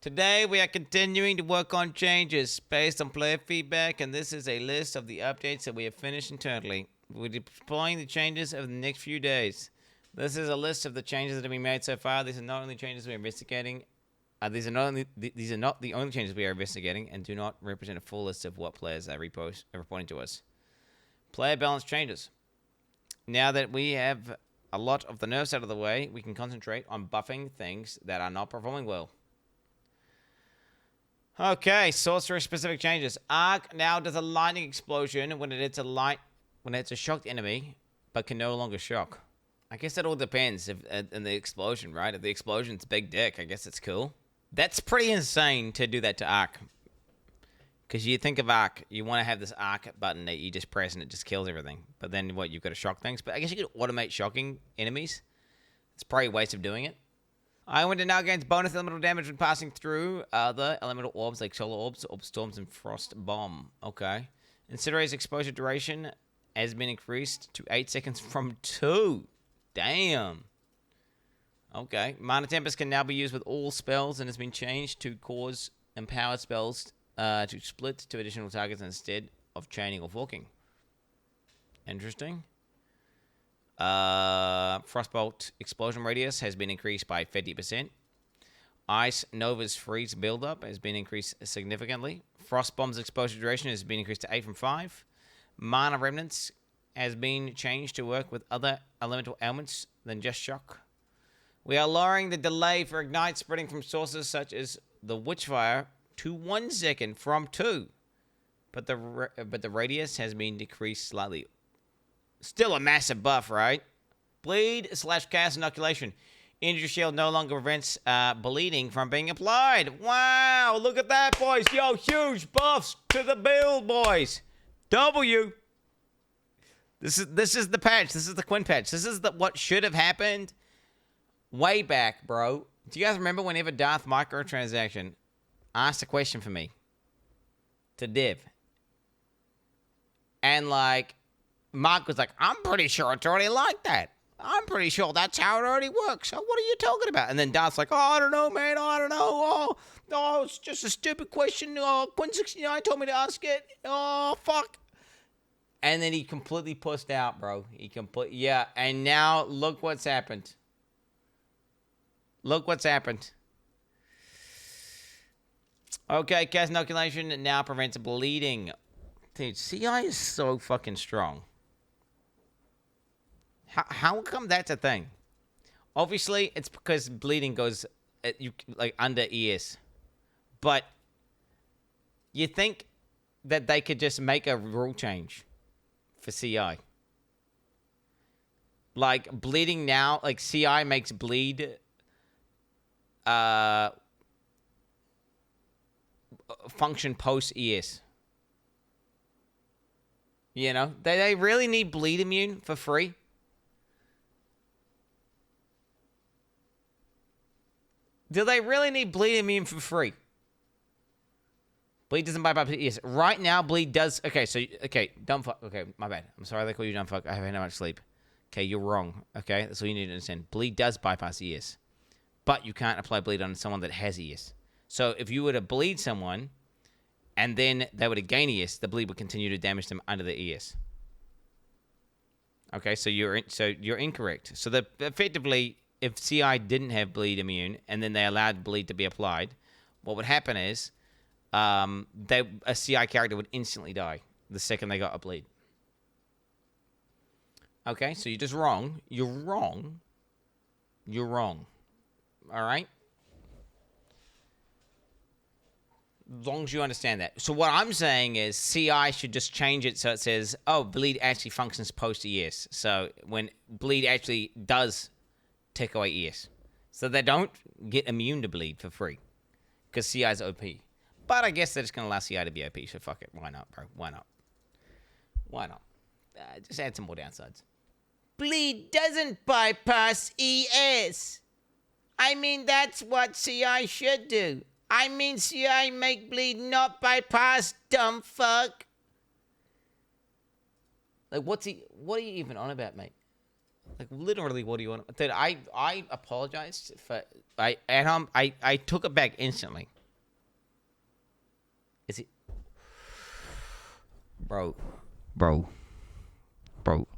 Today we are continuing to work on changes based on player feedback, and this is a list of the updates that we have finished internally. We're deploying the changes over the next few days. This is a list of the changes that have been made so far. These are not only changes we are investigating. These are not the only changes we are investigating, and do not represent a full list of what players are reporting to us. Player balance changes. Now that we have a lot of the nerfs out of the way, we can concentrate on buffing things that are not performing well. Okay, Sorceress specific changes. Arc now does a lightning explosion when it hits a shocked enemy, but can no longer shock. I guess it all depends in the explosion, right? If the explosion's big dick, I guess it's cool. That's pretty insane to do that to Arc. Because you think of Arc, you want to have this Arc button that you just press and it just kills everything. But then what, you've got to shock things? But I guess you could automate shocking enemies. It's probably a waste of doing it. I went to now gains bonus elemental damage when passing through other elemental orbs like solar orbs, orb storms, and frost bomb. Okay. Incinerator's exposure duration has been increased to 8 seconds from 2. Damn. Okay. Mana Tempest can now be used with all spells and has been changed to cause empowered spells to split to additional targets instead of chaining or forking. Interesting. Frostbolt explosion radius has been increased by 50%. Ice Nova's freeze buildup has been increased significantly. Frostbomb's exposure duration has been increased to 8 from 5. Mana Remnants has been changed to work with other elemental ailments than just shock. We are lowering the delay for ignite spreading from sources such as the Witchfire to 1 second from 2. But the radius has been decreased slightly. Still a massive buff, right? Bleed/cast Innoculation. Injury shield no longer prevents bleeding from being applied. Wow, look at that, boys. Yo, huge buffs to the build, boys. W. This is the patch. This is the Quin patch. This is what should have happened way back, bro. Do you guys remember whenever Darth Microtransaction asked a question for me to Div? And Mark was like, I'm pretty sure it's already like that. I'm pretty sure that's how it already works. So what are you talking about? And then Darth's like, oh, I don't know, man. I don't know. Oh, it's just a stupid question. Oh, Quin 69 told me to ask it. Oh, fuck. And then he completely pussed out, bro. Yeah, and now look what's happened. Look what's happened. Okay, cast Innoculation now prevents bleeding. Dude, CI is so fucking strong. How come that's a thing? Obviously, it's because bleeding goes under ES. But you think that they could just make a rule change for CI? Like bleeding now, like CI makes bleed function post ES. You know, they really need bleed immune for free. Do they really need bleed immune for free? Bleed doesn't bypass ES. Right now, bleed does. Okay, dumb fuck. Okay, my bad. I'm sorry they call you dumb fuck. I haven't had much sleep. Okay, you're wrong. Okay, that's all you need to understand. Bleed does bypass ES. But you can't apply bleed on someone that has ES. So if you were to bleed someone, and then they were to gain ES, the bleed would continue to damage them under the ES. Okay, so you're incorrect. So that effectively, if CI didn't have bleed immune and then they allowed bleed to be applied, what would happen is a CI character would instantly die the second they got a bleed. Okay, so you're just wrong. You're wrong. You're wrong. All right? As long as you understand that. So what I'm saying is CI should just change it so it says, oh, bleed actually functions post-ES. So when bleed actually does take away ES. So they don't get immune to bleed for free. Because CI is OP. But I guess they're just going to allow CI to be OP, so fuck it. Why not, bro? Why not? Why not? Just add some more downsides. Bleed doesn't bypass ES. I mean, that's what CI should do. I mean, CI make bleed not bypass, dumb fuck. Like, what are you even on about, mate? Like, literally, what do you want? Dude, I apologized for... I took it back instantly. Is he? Bro.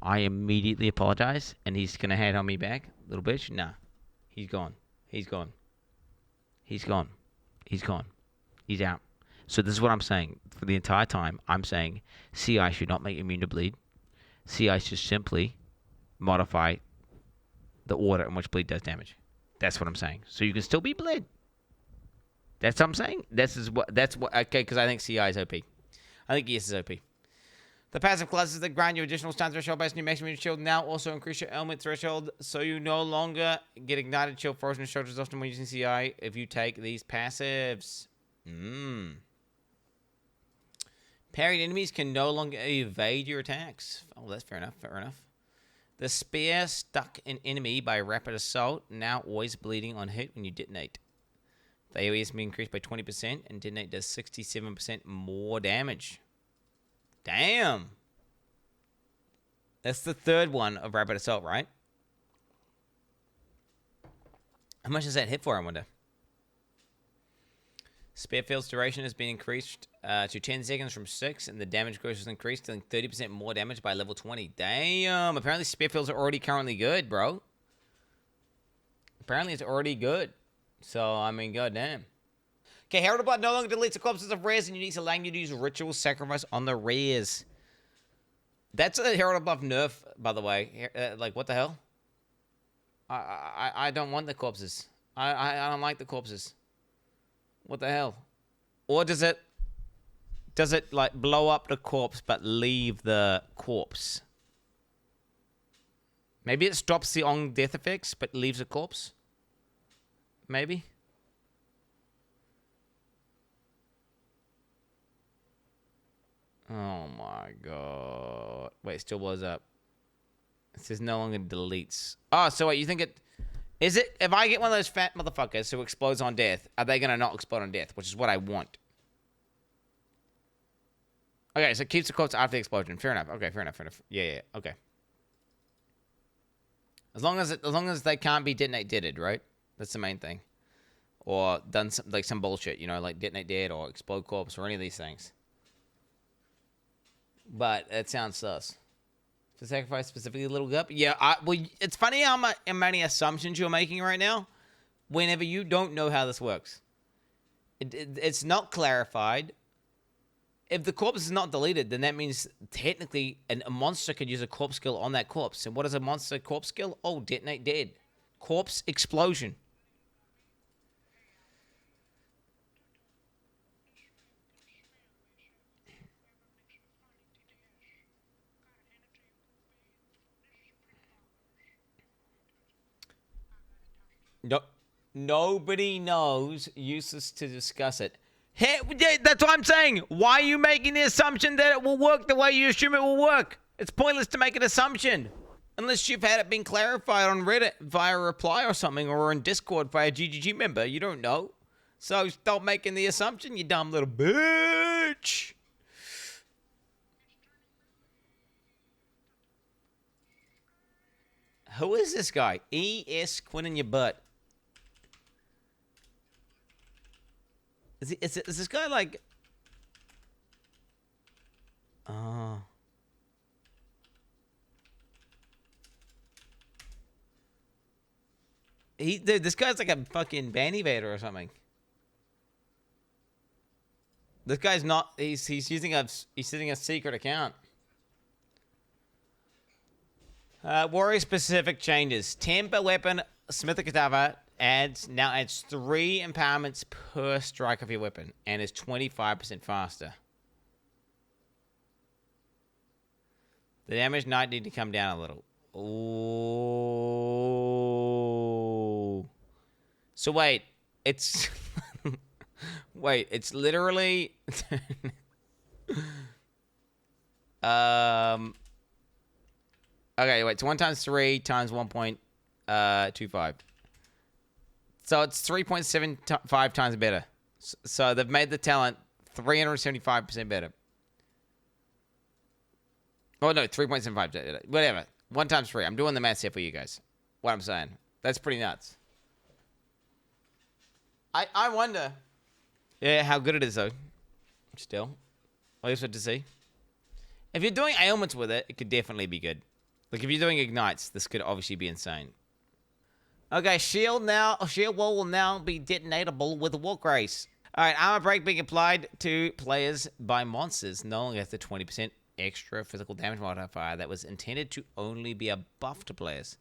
I immediately apologize, and he's gonna hand on me back, little bitch. Nah, he's gone. He's gone. He's gone. He's gone. He's out. So this is what I'm saying. For the entire time, I'm saying CI should not make immune to bleed. CI should simply modify the order in which bleed does damage. That's what I'm saying. So you can still be bled. That's what I'm saying. That's what. Okay, because I think CI is OP. I think ES is OP. The passive classes that grant you additional stun threshold based on your maximum shield now also increase your element threshold, so you no longer get ignited, shield, frozen, and shelters often when using CI if you take these passives. Parried enemies can no longer evade your attacks. Oh, that's fair enough. The spear stuck an enemy by rapid assault, now always bleeding on hit when you detonate. The AoE has been increased by 20%, and detonate does 67% more damage. Damn. That's the third one of rapid assault, right? How much does that hit for, I wonder? Spear field's duration has been increased to 10 seconds from 6, and the damage gross was increased, dealing 30% more damage by level 20. Damn. Apparently spear fields are already currently good, bro. Apparently it's already good. So, I mean, goddamn. Okay, Herald of Blood no longer deletes the corpses of rares and uniques, allowing you to use ritual sacrifice on the rares. That's a Herald of Blood nerf, by the way. Like, what the hell? I don't want the corpses. I don't like the corpses. What the hell? Or does it like blow up the corpse but leave the corpse? Maybe it stops the on death effects but leaves a corpse? Maybe. Oh my god. Wait, it still blows up. It says no longer deletes. Oh, so wait, you think it... Is it... If I get one of those fat motherfuckers who explodes on death, are they going to not explode on death? Which is what I want. Okay, so it keeps the corpse after the explosion. Fair enough. Okay, fair enough. Yeah, okay. As long as they can't be detonate deaded, right? That's the main thing. Or done some bullshit, you know, like detonate dead or explode corpse or any of these things. But it sounds sus. To sacrifice specifically a little gup? Yeah, well, it's funny how many assumptions you're making right now whenever you don't know how this works. It's not clarified. If the corpse is not deleted, then that means technically a monster could use a corpse skill on that corpse. And what is a monster corpse skill? Oh, detonate dead. Corpse explosion. No, nobody knows. Useless to discuss it. Hey, that's what I'm saying. Why are you making the assumption that it will work the way you assume it will work? It's pointless to make an assumption. Unless you've had it been clarified on Reddit via a reply or something, or in Discord via a GGG member. You don't know. So stop making the assumption, you dumb little bitch. Who is this guy? E.S. Quin in your butt. Is this guy like... Oh. Dude, this guy's like a fucking band evader or something. This guy's not... He's using a secret account. Warrior specific changes. Temper weapon, Smith the Cadaver now adds 3 empowerments per strike of your weapon and is 25% faster. The damage might need to come down a little. Ooh. So wait, it's wait, it's literally okay, wait, so 1 times 3 times 1.25. So it's 3.75 times better. So they've made the talent 375% better. Oh, no, 3.75. Whatever. 1 times 3. I'm doing the math here for you guys. What I'm saying. That's pretty nuts. I wonder. Yeah, how good it is, though. Still, I just had to see. If you're doing ailments with it, it could definitely be good. Like if you're doing ignites, this could obviously be insane. Okay, shield wall will now be detonatable with Walk Race. All right, armor break being applied to players by monsters. No longer has the 20% extra physical damage modifier that was intended to only be a buff to players.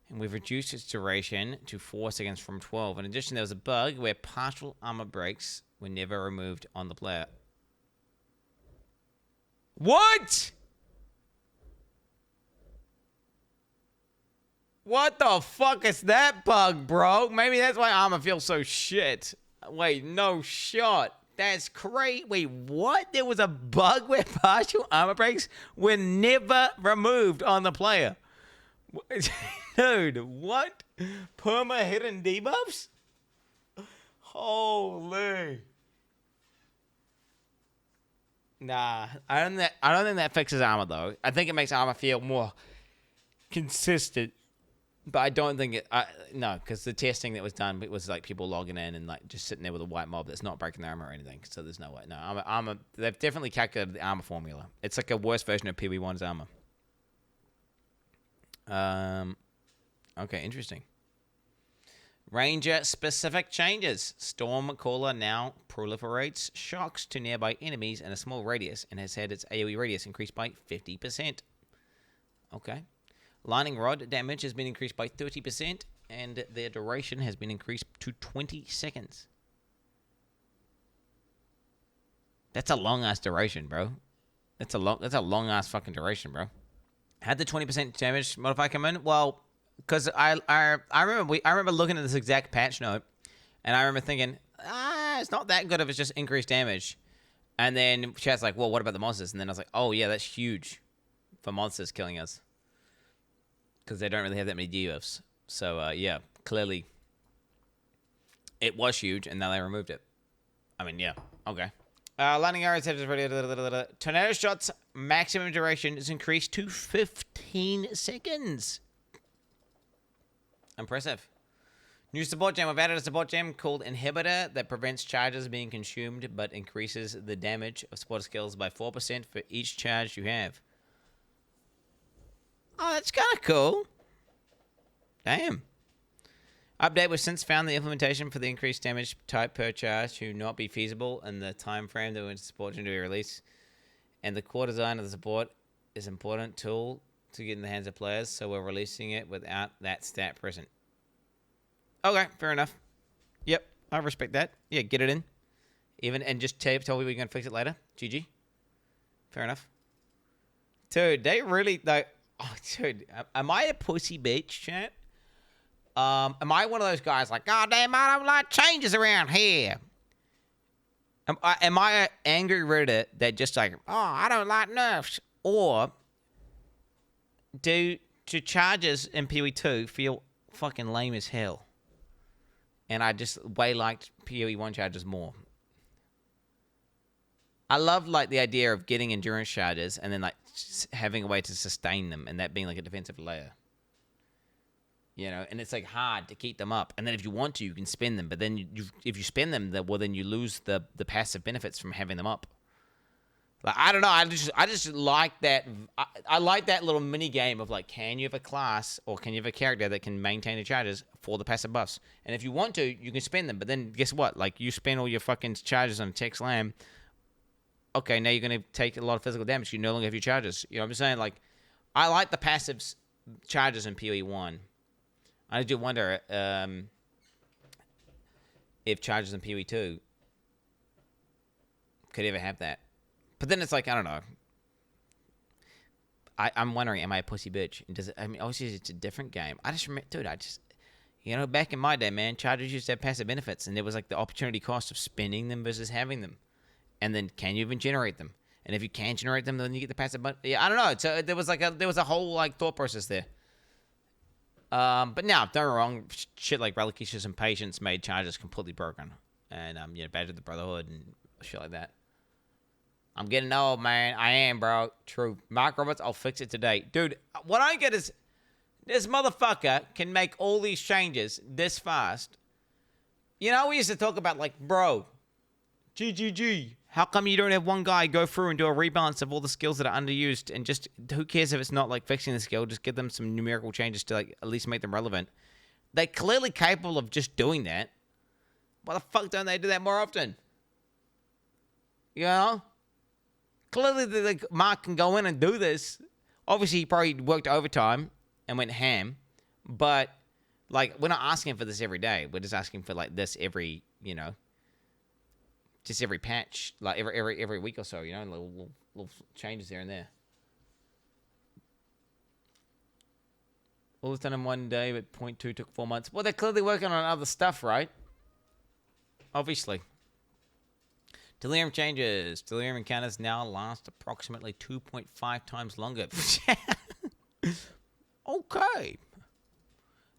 And we've reduced its duration to 4 seconds from 12. In addition, there was a bug where partial armor breaks were never removed on the player. What? What the fuck is that bug, bro? Maybe that's why armor feels so shit. Wait, no shot. That's crazy. Wait, what? There was a bug where partial armor breaks were never removed on the player. Dude, what? Perma hidden debuffs? Holy. Nah, I don't think that fixes armor though. I think it makes armor feel more consistent. But I don't think it. No, because the testing that was done, it was like people logging in and like just sitting there with a white mob that's not breaking their armor or anything. So there's no way. No, armor. They've definitely calculated the armor formula. It's like a worse version of PB1's armor. Okay, interesting. Ranger specific changes. Stormcaller now proliferates shocks to nearby enemies in a small radius and has had its AoE radius increased by 50%. Okay. Lightning Rod damage has been increased by 30%, and their duration has been increased to 20 seconds. That's a long-ass duration, bro. That's a long-ass fucking duration, bro. Had the 20% damage modifier come in? Well, because I remember looking at this exact patch note, and I remember thinking, it's not that good if it's just increased damage. And then chat's like, well, what about the monsters? And then I was like, oh, yeah, that's huge for monsters killing us. Because they don't really have that many debuffs. So, yeah, clearly it was huge, and now they removed it. I mean, yeah, okay. Lightning arrows have just ready. Tornado shots maximum duration is increased to 15 seconds. Impressive. New support gem. I've added a support gem called Inhibitor that prevents charges being consumed, but increases the damage of support skills by 4% for each charge you have. Oh, that's kind of cool. Damn. Update was since found the implementation for the increased damage type per charge to not be feasible in the time frame that was support to be released. And the core design of the support is an important tool to get in the hands of players, so we're releasing it without that stat present. Okay, fair enough. Yep, I respect that. Yeah, get it in. And just tell me we're going to fix it later. GG. Fair enough. Dude, they really, like... Oh, dude, am I a pussy bitch, chat? Am I one of those guys like, God damn, I don't like changes around here? Am I an angry Reddit that just like, oh, I don't like nerfs? Or do charges in PoE 2 feel fucking lame as hell? And I just way liked PoE 1 charges more. I love like the idea of getting endurance charges and then like having a way to sustain them and that being like a defensive layer. You know, and it's like hard to keep them up. And then if you want to, you can spend them. But then if you spend them, then you lose the passive benefits from having them up. Like I don't know, I just like that. I like that little mini game of like, can you have a class or can you have a character that can maintain the charges for the passive buffs? And if you want to, you can spend them. But then guess what? Like you spend all your fucking charges on tech slam. Okay, now you're going to take a lot of physical damage. You no longer have your charges. You know what I'm saying? Like, I like the passive charges in PoE 1. I do wonder if charges in PoE 2 could ever have that. But then it's like, I don't know. I'm wondering, am I a pussy bitch? Obviously it's a different game. I just remember, dude, back in my day, man, charges used to have passive benefits, and there was like the opportunity cost of spending them versus having them. And then can you even generate them? And if you can generate them, then you get the passive. But yeah, I don't know. So there was a whole like thought process there. But now, don't get me wrong. Shit like Reliquacious and Patience made charges completely broken, and Badge of the Brotherhood and shit like that. I'm getting old, man. I am, bro. True. Mark Roberts, I'll fix it today, dude. What I get is this motherfucker can make all these changes this fast. You know, we used to talk about like, bro, GGG. How come you don't have one guy go through and do a rebalance of all the skills that are underused and just, who cares if it's not like fixing the skill, just give them some numerical changes to like at least make them relevant. They're clearly capable of just doing that. Why the fuck don't they do that more often? You know? Clearly, like, Mark can go in and do this. Obviously, he probably worked overtime and went ham. But, like, we're not asking for this every day. We're just asking for, like, this every, you know, just every patch. Like, every week or so, you know? Little changes here and there. All this done in one day, but 0.2 took 4 months. Well, they're clearly working on other stuff, right? Obviously. Delirium changes. Delirium encounters now last approximately 2.5 times longer. Okay.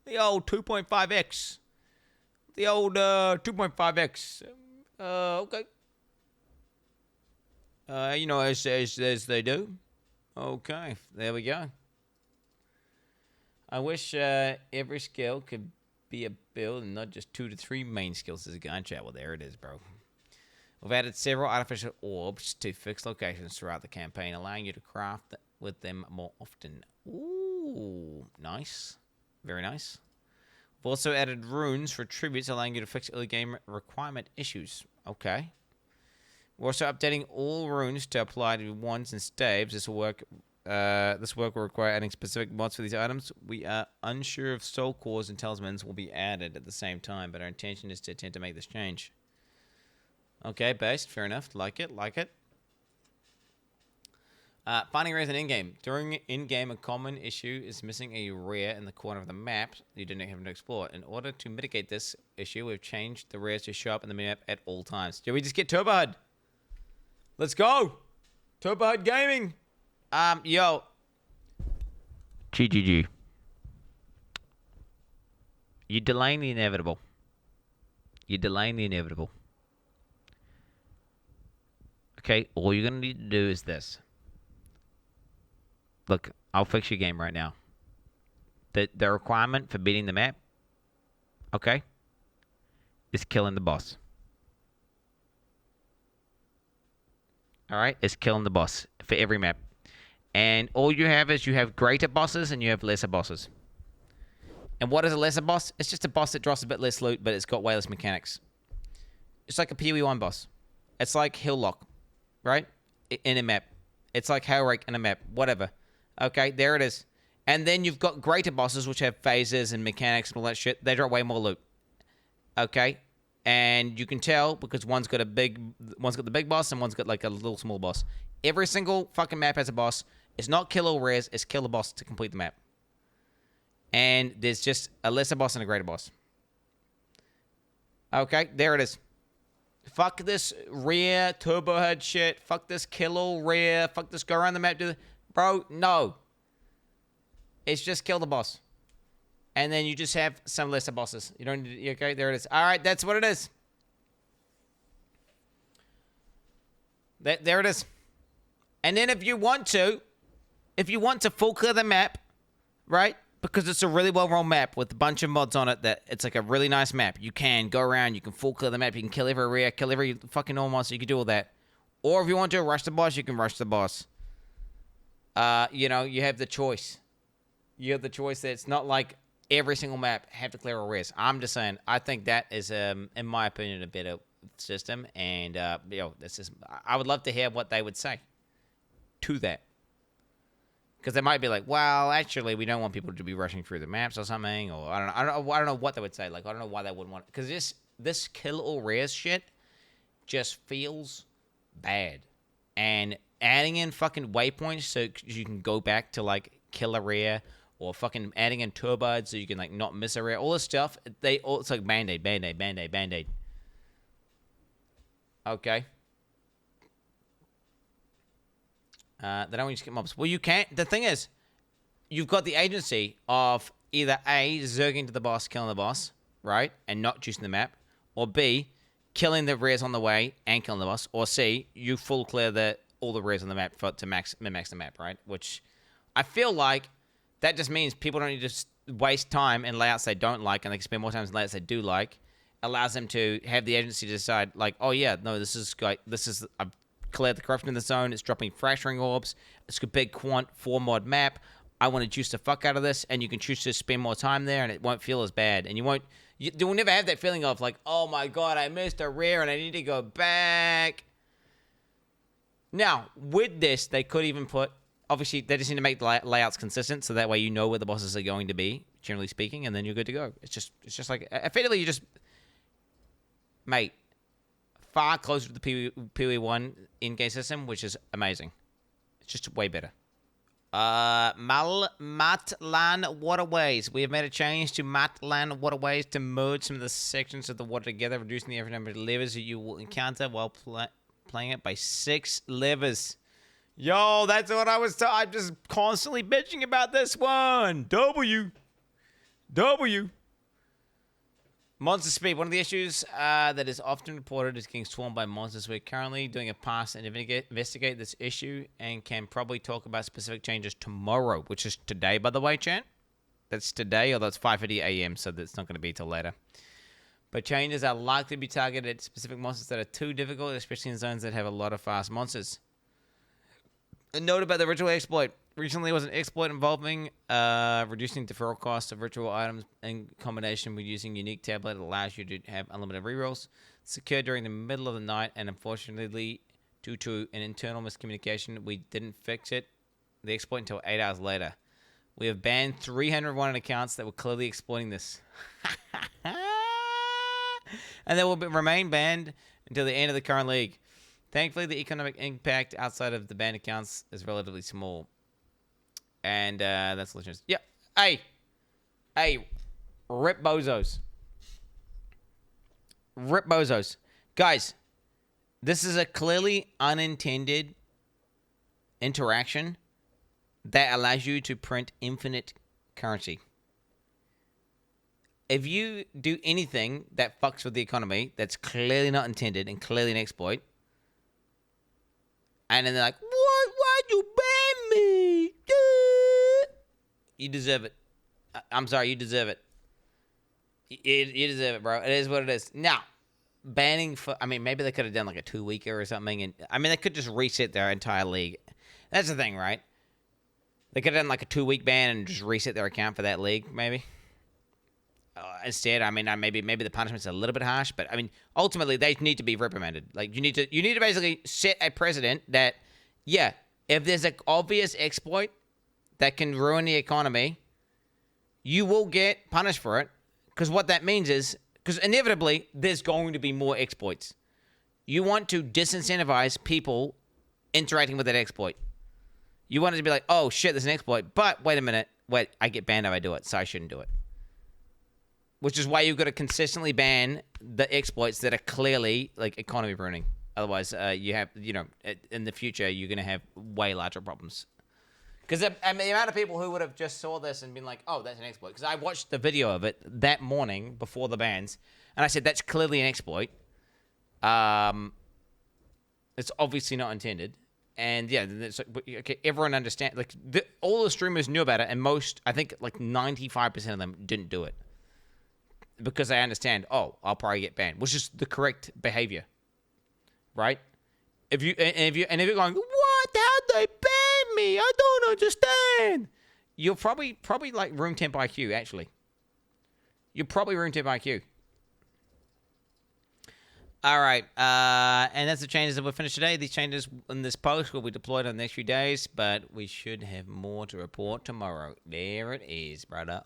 The old 2.5x. The old 2.5x. Okay. You know, as they do. Okay. There we go. I wish every skill could be a build and not just 2 to 3 main skills as a gun chat. Well, there it is, bro. We've added several artificial orbs to fixed locations throughout the campaign, allowing you to craft with them more often. Ooh, nice. Very nice. We've also added runes for tributes, allowing you to fix early game requirement issues. Okay. We're also updating all runes to apply to wands and staves. This work will require adding specific mods for these items. We are unsure if soul cores and talismans will be added at the same time, but our intention is to attempt to make this change. Okay, based. Fair enough. Like it. Finding rares in in-game. During in-game, a common issue is missing a rare in the corner of the map you didn't have to explore. In order to mitigate this issue, we've changed the rares to show up in the map at all times. Did we just get Turbo HUD? Let's go! Turbo HUD Gaming! Yo. GGG. You're delaying the inevitable. Okay, all you're going to need to do is this. Look, I'll fix your game right now. The requirement for beating the map, okay, is killing the boss. Alright, is killing the boss for every map. And all you have is you have greater bosses and you have lesser bosses. And what is a lesser boss? It's just a boss that drops a bit less loot, but it's got way less mechanics. It's like a PoE1 boss. It's like Hilllock. Right? In a map. It's like Hellrake in a map. Whatever. Okay, there it is. And then you've got greater bosses, which have phases and mechanics and all that shit. They drop way more loot. Okay? And you can tell because one's got the big boss and one's got like a little small boss. Every single fucking map has a boss. It's not kill all rares, it's kill the boss to complete the map. And there's just a lesser boss and a greater boss. Okay, there it is. Fuck this rare turbo head shit. Fuck this kill all rare. Fuck this go around the map. Bro, no. It's just kill the boss. And then you just have some lesser bosses. You don't need to, okay, there it is. Alright, that's what it is. There it is. And then if you want to full clear the map, right? Because it's a really well-run map with a bunch of mods on it that it's like a really nice map. You can go around, you can full clear the map, you can kill every rare, kill every fucking normal monster, you can do all that. Or if you want to rush the boss, you can rush the boss. You know, you have the choice. You have the choice that it's not like every single map have to clear all rares. I'm just saying, I think that is, in my opinion, a better system. And, you know, this is, I would love to hear what they would say to that. Because they might be like, well, actually, we don't want people to be rushing through the maps or something, or I don't know what they would say. Like, I don't know why they wouldn't want it. Because this kill all rares shit just feels bad. And adding in fucking waypoints so you can go back to like kill a rare, or fucking adding in turbides so you can like not miss a rare, all this stuff. It's like band-aid. Okay. They don't want you to skip mobs. Well, you can't. The thing is, you've got the agency of either A, zerging to the boss, killing the boss, right, and not juicing the map, or B, killing the rares on the way and killing the boss, or C, you full clear all the rares on the map to min-max the map, right? Which I feel like that just means people don't need to waste time in layouts they don't like, and they can spend more time in layouts they do like, allows them to have the agency to decide, like, oh yeah, no, I've cleared the corruption in the zone. It's dropping fracturing orbs. It's a big quant 4-mod map. I want to juice the fuck out of this, and you can choose to spend more time there, and it won't feel as bad. And you'll never have that feeling of like, oh my god, I missed a rare and I need to go back. Now, with this, they could even put, obviously, they just need to make the layouts consistent, so that way you know where the bosses are going to be, generally speaking, and then you're good to go. It's just like, effectively, you just, mate, far closer to the PoE1 in-game system, which is amazing. It's just way better. Matlan Waterways. We have made a change to Matlan Waterways to merge some of the sections of the water together, reducing the average number of levers that you will encounter while playing it by 6 levers. Yo, that's what I'm just constantly bitching about this one. W. Monster speed. One of the issues that is often reported is getting swarmed by monsters. We're currently doing a pass and investigate this issue and can probably talk about specific changes tomorrow, which is today, by the way, chat. That's today, although it's 5:50 a.m., so that's not going to be till later. But changes are likely to be targeted at specific monsters that are too difficult, especially in zones that have a lot of fast monsters. A note about the ritual exploit. Recently was an exploit involving reducing deferral costs of ritual items in combination with using unique tablet that allows you to have unlimited rerolls. It's occurred during the middle of the night, and unfortunately, due to an internal miscommunication, we didn't fix the exploit until 8 hours later. We have banned 301 accounts that were clearly exploiting this. And they will remain banned until the end of the current league. Thankfully, the economic impact outside of the banned accounts is relatively small. And that's legit. Yeah. Hey, rip bozos. Guys, this is a clearly unintended interaction that allows you to print infinite currency. If you do anything that fucks with the economy, that's clearly not intended and clearly an exploit, and then they're like, what? Why'd you ban me? You deserve it. I'm sorry, you deserve it. You deserve it, bro. It is what it is. Now, banning for, maybe they could have done like a 2-weeker or something. And they could just reset their entire league. That's the thing, right? They could have done like a 2-week ban and just reset their account for that league, maybe. Instead, maybe the punishment's a little bit harsh, but ultimately they need to be reprimanded. Like you need to basically set a precedent that, yeah, if there's an obvious exploit that can ruin the economy, you will get punished for it. Because what that means is, because inevitably there's going to be more exploits. You want to disincentivize people interacting with that exploit. You want it to be like, oh shit, there's an exploit, but wait a minute, I get banned if I do it, so I shouldn't do it. Which is why you've got to consistently ban the exploits that are clearly like economy ruining. Otherwise, you have, in the future, you're going to have way larger problems. Because the amount of people who would have just saw this and been like, oh, that's an exploit. Because I watched the video of it that morning before the bans, and I said, that's clearly an exploit. It's obviously not intended. And yeah, okay, everyone understands. Like all the streamers knew about it, and I think like 95% of them didn't do it. Because they understand, oh, I'll probably get banned, which is the correct behavior, right? If you're going, what? How'd they ban me? I don't understand. You're probably like room temp IQ. Actually, you're probably room temp IQ. All right, and that's the changes that we've finished today. These changes in this post will be deployed in the next few days, but we should have more to report tomorrow. There it is, brother.